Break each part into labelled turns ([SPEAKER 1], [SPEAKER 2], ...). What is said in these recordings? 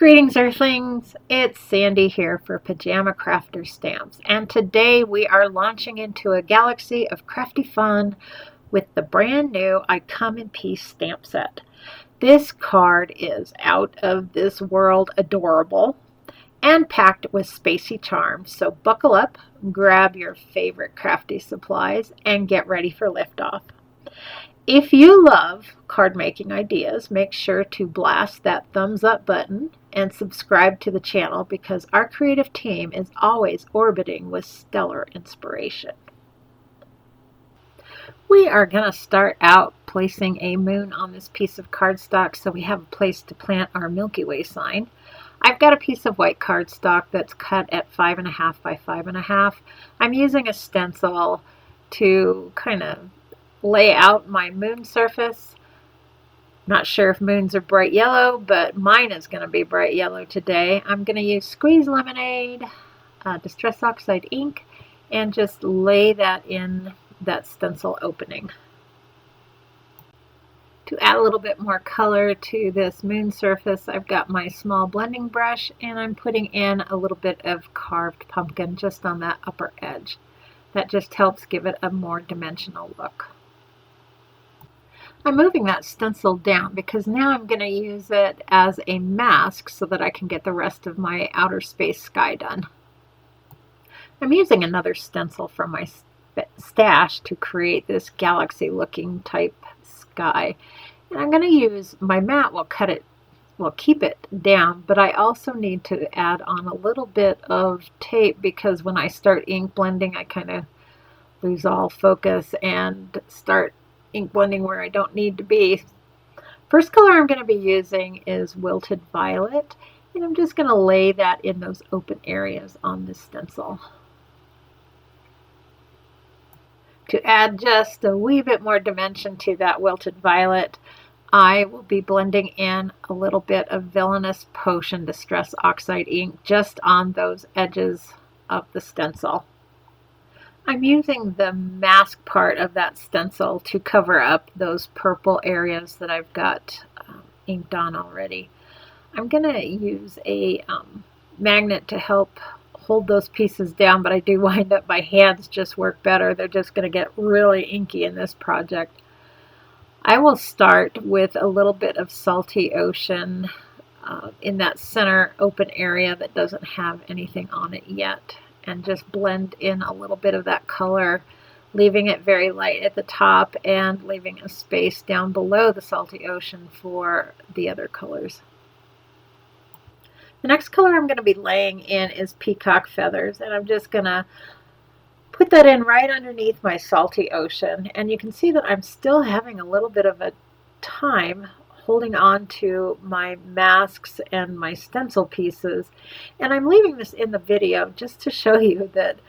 [SPEAKER 1] Greetings, Earthlings! It's Sandy here for Pajama Crafter Stamps, and today we are launching into a galaxy of crafty fun with the brand new I Come in Peace stamp set. This card is out of this world adorable and packed with spacey charms, so buckle up, grab your favorite crafty supplies, and get ready for liftoff. If you love card making ideas, make sure to blast that thumbs up button and subscribe to the channel because our creative team is always orbiting with stellar inspiration. We are going to start out placing a moon on this piece of cardstock so we have a place to plant our Milky Way sign. I've got a piece of white cardstock that's cut at 5.5 by 5.5. I'm using a stencil to kind of lay out my moon surface. Not sure if moons are bright yellow, but mine is going to be bright yellow today. I'm going to use Squeeze Lemonade, Distress Oxide ink, and just lay that in that stencil opening. To add a little bit more color to this moon surface, I've got my small blending brush and I'm putting in a little bit of carved pumpkin just on that upper edge. That just helps give it a more dimensional look. I'm moving that stencil down because now I'm going to use it as a mask so that I can get the rest of my outer space sky done. I'm using another stencil from my stash to create this galaxy looking type sky. And I'm going to use my mat will keep it down, but I also need to add on a little bit of tape because when I start ink blending I kind of lose all focus and start ink blending where I don't need to be. First color I'm going to be using is Wilted Violet, and I'm just going to lay that in those open areas on this stencil. To add just a wee bit more dimension to that Wilted Violet, I will be blending in a little bit of Villainous Potion Distress Oxide ink just on those edges of the stencil. I'm using the mask part of that stencil to cover up those purple areas that I've got inked on already. I'm going to use a magnet to help hold those pieces down, but I do wind up my hands just work better. They're just going to get really inky in this project. I will start with a little bit of Salty Ocean in that center open area that doesn't have anything on it yet, and just blend in a little bit of that color, leaving it very light at the top and leaving a space down below the Salty Ocean for the other colors. The next color I'm going to be laying in is Peacock Feathers, and I'm just going to put that in right underneath my Salty Ocean, and you can see that I'm still having a little bit of a time holding on to my masks and my stencil pieces, and I'm leaving this in the video just to show you that,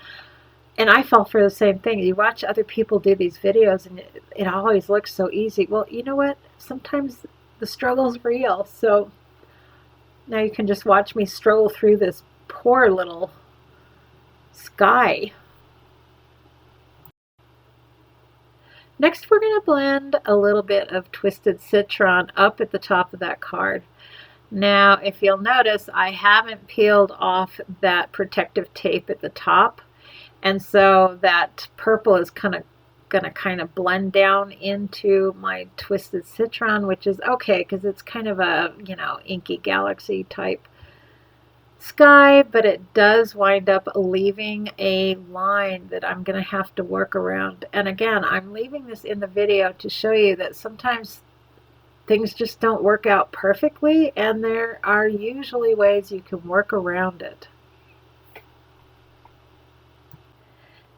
[SPEAKER 1] and I fall for the same thing. You watch other people do these videos and it always looks so easy. Well, you know what? Sometimes the struggle's real, so now you can just watch me struggle through this poor little sky. Next, we're going to blend a little bit of Twisted Citron up at the top of that card. Now, if you'll notice, I haven't peeled off that protective tape at the top, and so that purple is going to blend down into my Twisted Citron, which is okay because it's kind of a, inky galaxy type sky, but it does wind up leaving a line that I'm going to have to work around. And again, I'm leaving this in the video to show you that sometimes things just don't work out perfectly, and there are usually ways you can work around it.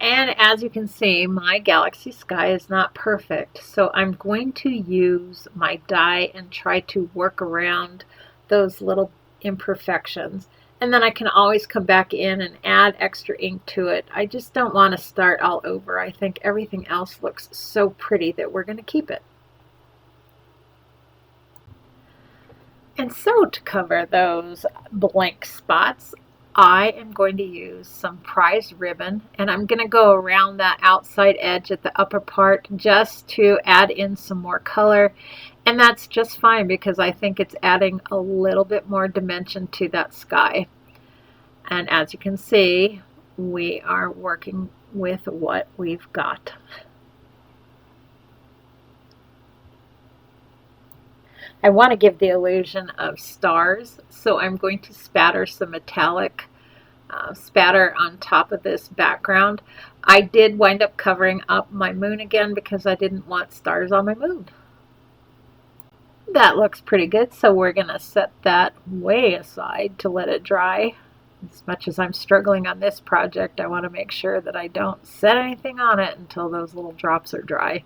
[SPEAKER 1] And as you can see, my galaxy sky is not perfect, so I'm going to use my die and try to work around those little imperfections. And then I can always come back in and add extra ink to it. I just don't want to start all over. I think everything else looks so pretty that we're going to keep it. And so to cover those blank spots, I am going to use some prized ribbon, and I'm going to go around that outside edge at the upper part just to add in some more color. And that's just fine because I think it's adding a little bit more dimension to that sky. And as you can see, we are working with what we've got. I want to give the illusion of stars, so I'm going to spatter some metallic spatter on top of this background. I did wind up covering up my moon again because I didn't want stars on my moon. That looks pretty good, so we're going to set that way aside to let it dry. As much as I'm struggling on this project, I want to make sure that I don't set anything on it until those little drops are dry.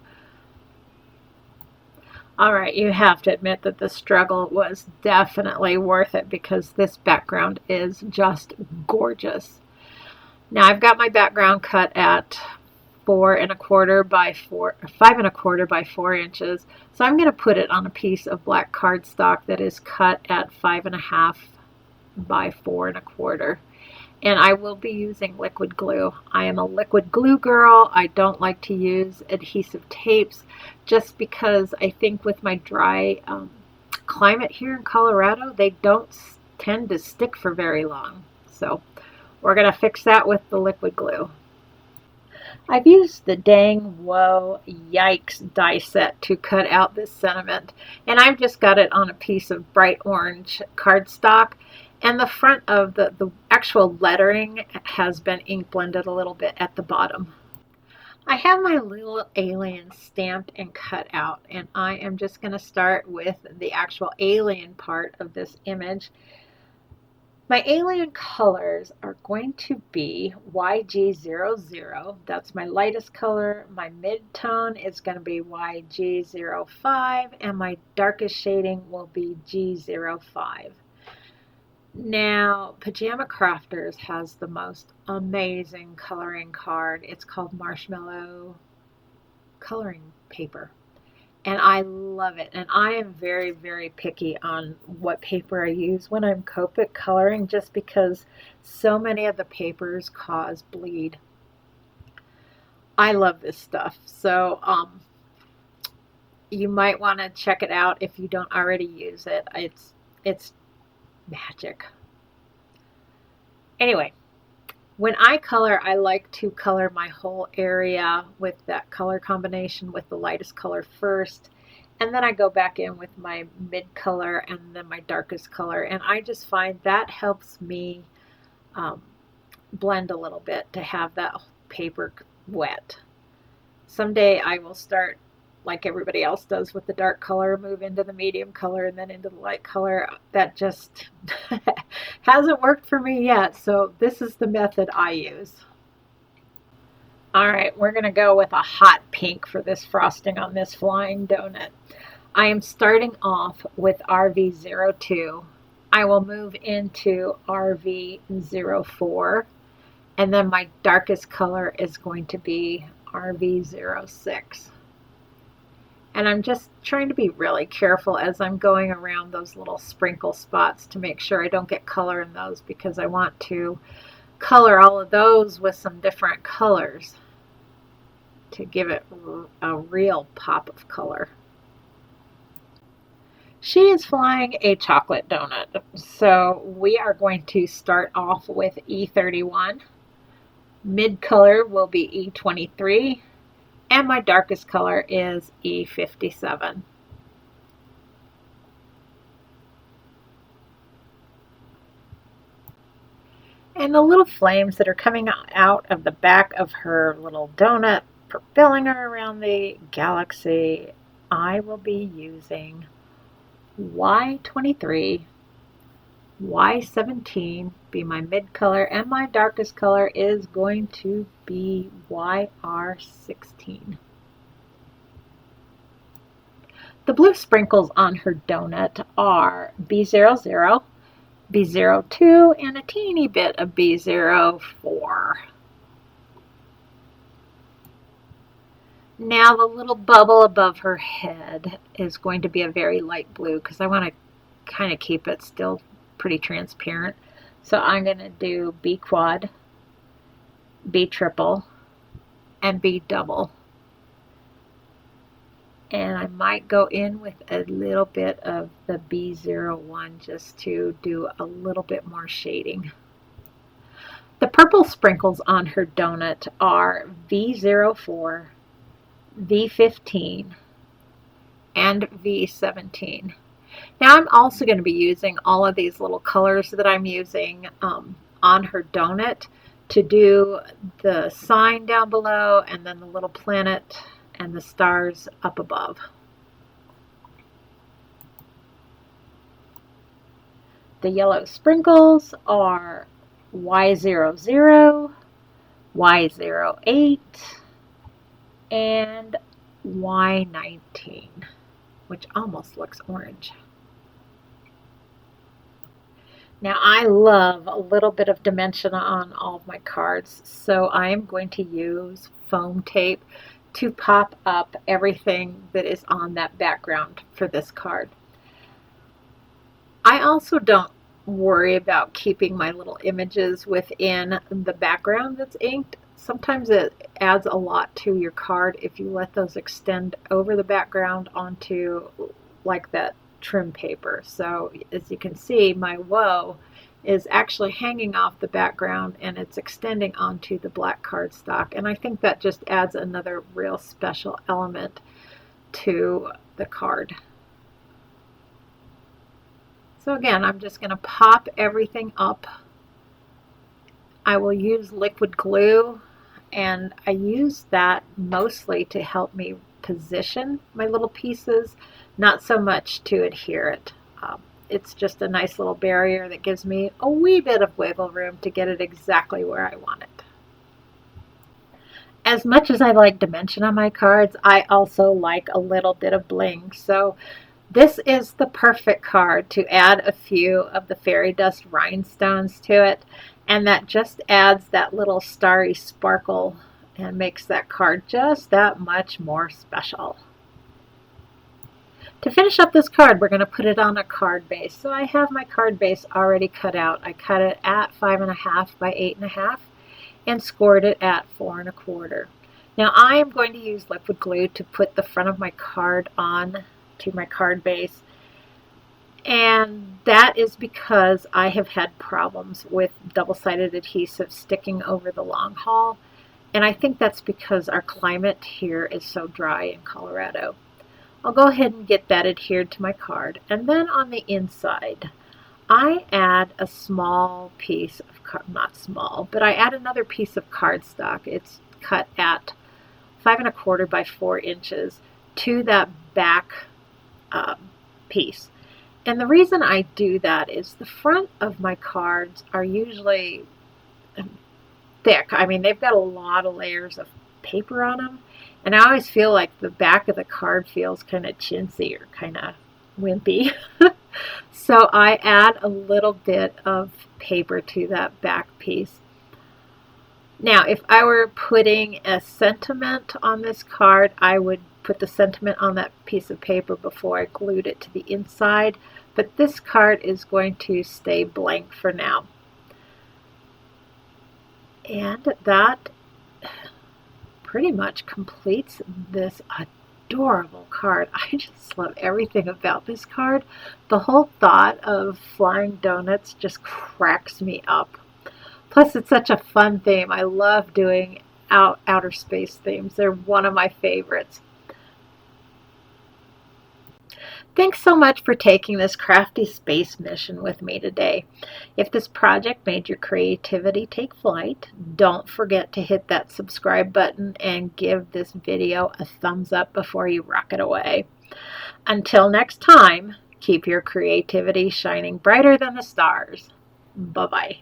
[SPEAKER 1] All right, you have to admit that the struggle was definitely worth it because this background is just gorgeous. Now I've got my background cut at 4¼ by 5¼ by 4 inches. So I'm going to put it on a piece of black cardstock that is cut at 5½ by 4¼ and I will be using liquid glue. I am a liquid glue girl. I don't like to use adhesive tapes just because I think with my dry climate here in Colorado, they don't tend to stick for very long. So we're going to fix that with the liquid glue. I've used the Dang Whoa Yikes die set to cut out this sentiment, and I've just got it on a piece of bright orange cardstock, and the front of the actual lettering has been ink blended a little bit at the bottom. I have my little alien stamped and cut out, and I am just going to start with the actual alien part of this image. My alien colors are going to be YG00. That's my lightest color. My mid-tone is going to be YG05, and my darkest shading will be G05. Now, Pajama Crafters has the most amazing coloring card. It's called Marshmallow Coloring Paper. And I love it. And I am very, very picky on what paper I use when I'm Copic coloring just because so many of the papers cause bleed. I love this stuff. So you might want to check it out if you don't already use it. It's magic. Anyway, when I color, I like to color my whole area with that color combination with the lightest color first. And then I go back in with my mid color and then my darkest color. And I just find that helps me blend a little bit to have that paper wet. Someday I will start like everybody else does with the dark color, move into the medium color and then into the light color. That just hasn't worked for me yet. So this is the method I use. All right, we're going to go with a hot pink for this frosting on this flying donut. I am starting off with RV02. I will move into RV04, and then my darkest color is going to be RV06. And I'm just trying to be really careful as I'm going around those little sprinkle spots to make sure I don't get color in those because I want to color all of those with some different colors to give it a real pop of color. She is flying a chocolate donut, so we are going to start off with E31. Mid color will be E23, and my darkest color is E57. And the little flames that are coming out of the back of her little donut, propelling her around the galaxy, I will be using Y23, Y17 be my mid color, and my darkest color is going to be YR16. The blue sprinkles on her donut are B00, B02, and a teeny bit of B04. Now the little bubble above her head is going to be a very light blue because I want to kind of keep it still pretty transparent. So I'm going to do B quad, B triple, and B double. And I might go in with a little bit of the B01 just to do a little bit more shading. The purple sprinkles on her donut are V04, V15, and V17. Now I'm also going to be using all of these little colors that I'm using on her donut to do the sign down below and then the little planet and the stars up above. The yellow sprinkles are Y00, Y08, and Y19, which almost looks orange. Now I love a little bit of dimension on all of my cards, so I am going to use foam tape to pop up everything that is on that background for this card. I also don't worry about keeping my little images within the background that's inked. Sometimes it adds a lot to your card if you let those extend over the background onto like that trim paper. So as you can see, my woe is actually hanging off the background and it's extending onto the black cardstock, and I think that just adds another real special element to the card. So again, I'm just going to pop everything up. I will use liquid glue, and I use that mostly to help me position my little pieces, not so much to adhere it. It's just a nice little barrier that gives me a wee bit of wiggle room to get it exactly where I want it. As much as I like dimension on my cards, I also like a little bit of bling. So this is the perfect card to add a few of the fairy dust rhinestones to it, and that just adds that little starry sparkle and makes that card just that much more special. To finish up this card, we're going to put it on a card base. So I have my card base already cut out. I cut it at 5.5 by 8.5 and scored it at 4 1/4. Now I am going to use liquid glue to put the front of my card on to my card base, and that is because I have had problems with double-sided adhesive sticking over the long haul, and I think that's because our climate here is so dry in Colorado. I'll go ahead and get that adhered to my card, and then on the inside I add a small piece of not small, but I add another piece of cardstock. It's cut at 5 1/4 by 4 inches to that back piece. And the reason I do that is the front of my cards are usually thick. I mean, they've got a lot of layers of paper on them, and I always feel like the back of the card feels kind of chintzy or kind of wimpy. So I add a little bit of paper to that back piece. Now, if I were putting a sentiment on this card, I would put the sentiment on that piece of paper before I glued it to the inside, but this card is going to stay blank for now. And that pretty much completes this adorable card. I just love everything about this card. The whole thought of flying donuts just cracks me up. Plus, it's such a fun theme. I love doing outer space themes. They're one of my favorites. Thanks so much for taking this crafty space mission with me today. If this project made your creativity take flight, don't forget to hit that subscribe button and give this video a thumbs up before you rocket away. Until next time, keep your creativity shining brighter than the stars. Bye-bye.